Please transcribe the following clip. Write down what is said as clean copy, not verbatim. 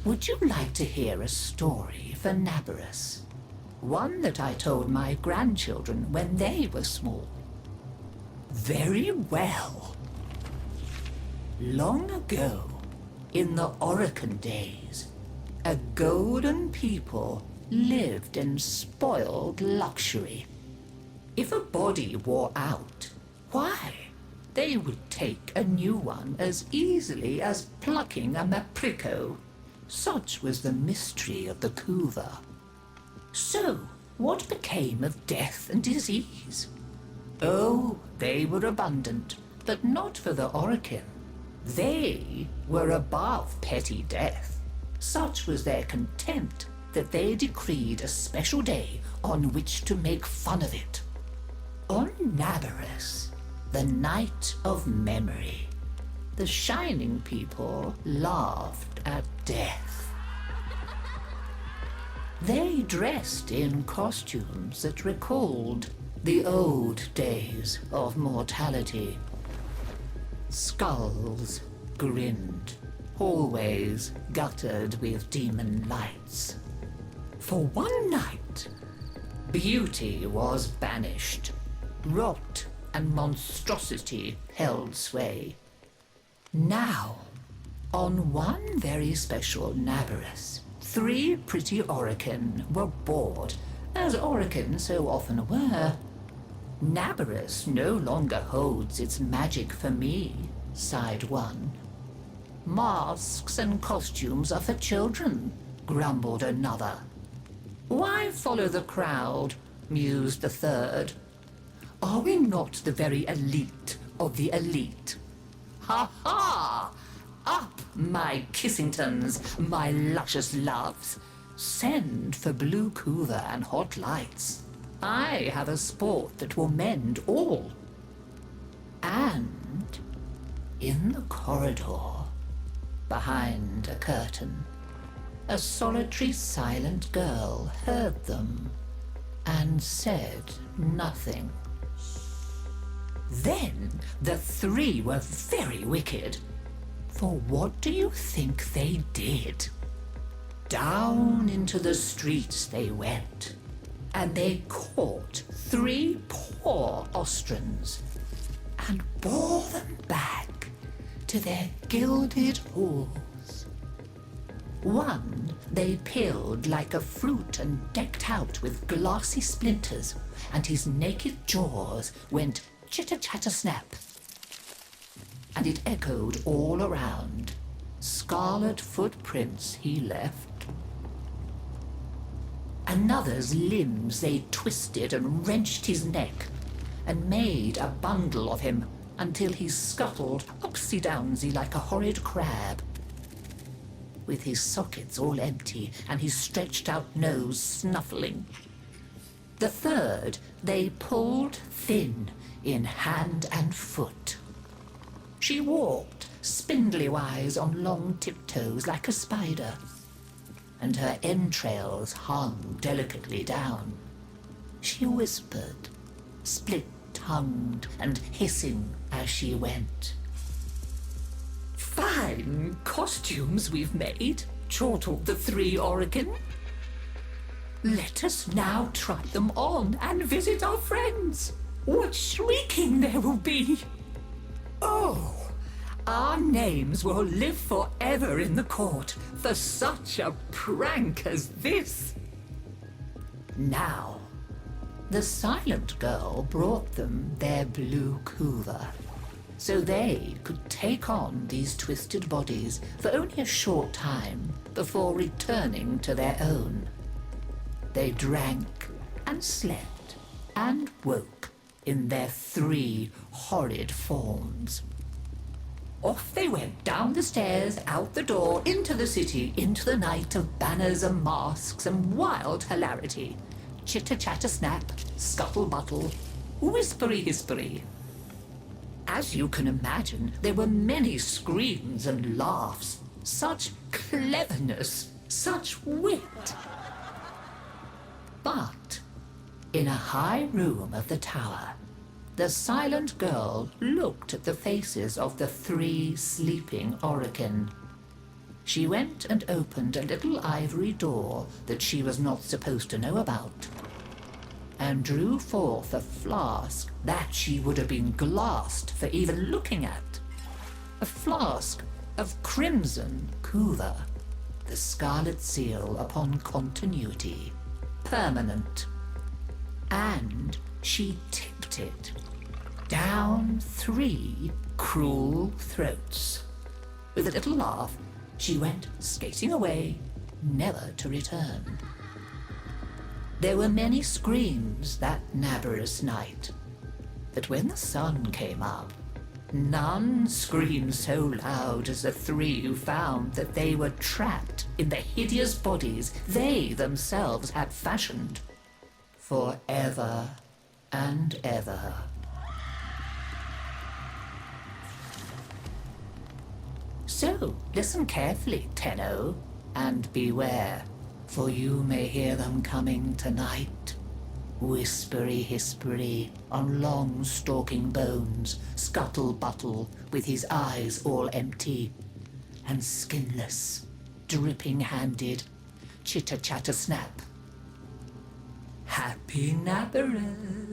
Would you like to hear a story for Nabarus? One that I told my grandchildren when they were small. Very well. Long ago, in the Orokin days, a golden people lived in spoiled luxury. If a body wore out, why, they would take a new one as easily as plucking a maprico. Such was the mystery of the Kuva. So, what became of death and disease? Oh, they were abundant, but not for the Orokin. They were above petty death. Such was their contempt that they decreed a special day on which to make fun of it. On Nabarus, the night of memory, the Shining People laughed at death. They dressed in costumes that recalled the old days of mortality. Skulls grinned, hallways guttered with demon lights. For one night, beauty was banished. Rot and monstrosity held sway. Now, on one very special Nabarus, 3 pretty Orokin were bored, as Orokin so often were. Nabarus no longer holds its magic for me, sighed one. Masks and costumes are for children, grumbled another. Why follow the crowd, mused the third. Are we not the very elite of the elite? Ha ha! Up, my Kissingtons, my luscious loves. Send for blue Kuva and hot lights. I have a sport that will mend all. And in the corridor, behind a curtain, a solitary silent girl heard them and said nothing. Then the 3 were very wicked. For what do you think they did? Down into the streets they went, and they caught 3 poor Ostrans and bore them back to their gilded halls. One they peeled like a fruit and decked out with glassy splinters, and his naked jaws went chitter-chatter-snap. And it echoed all around. Scarlet footprints he left. Another's limbs they twisted and wrenched his neck, and made a bundle of him until he scuttled upsy-downsy like a horrid crab, with his sockets all empty and his stretched-out nose snuffling. The third they pulled thin in hand and foot. She walked spindly-wise on long tiptoes like a spider, and her entrails hung delicately down. She whispered, split-tongued and hissing as she went. Fine costumes we've made, chortled the 3 Orokin. Let us now try them on and visit our friends. What shrieking there will be! Oh, our names will live forever in the court for such a prank as this. Now, the silent girl brought them their blue Kuva, so they could take on these twisted bodies for only a short time before returning to their own. They drank and slept and woke in their 3 horrid forms. Off they went down the stairs, out the door, into the city, into the night of banners and masks and wild hilarity. Chitter-chatter-snap, scuttle-buttle, whispery-hispery. As you can imagine, there were many screams and laughs. Such cleverness, such wit. But in a high room of the tower, the silent girl looked at the faces of the 3 sleeping Orokin. She went and opened a little ivory door that she was not supposed to know about, and drew forth a flask that she would have been glassed for even looking at. A flask of crimson Kuva, the scarlet seal upon continuity, permanent. And she tipped it down 3 cruel throats. With a little laugh, she went skating away, never to return. There were many screams that Nabarus night, but when the sun came up, none screamed so loud as the 3 who found that they were trapped in the hideous bodies they themselves had fashioned forever and ever. So, listen carefully, Tenno, and beware, for you may hear them coming tonight. Whispery-hispery on long stalking bones, scuttle-buttle with his eyes all empty, and skinless, dripping-handed, chitter-chatter-snap. Happy Nabarus!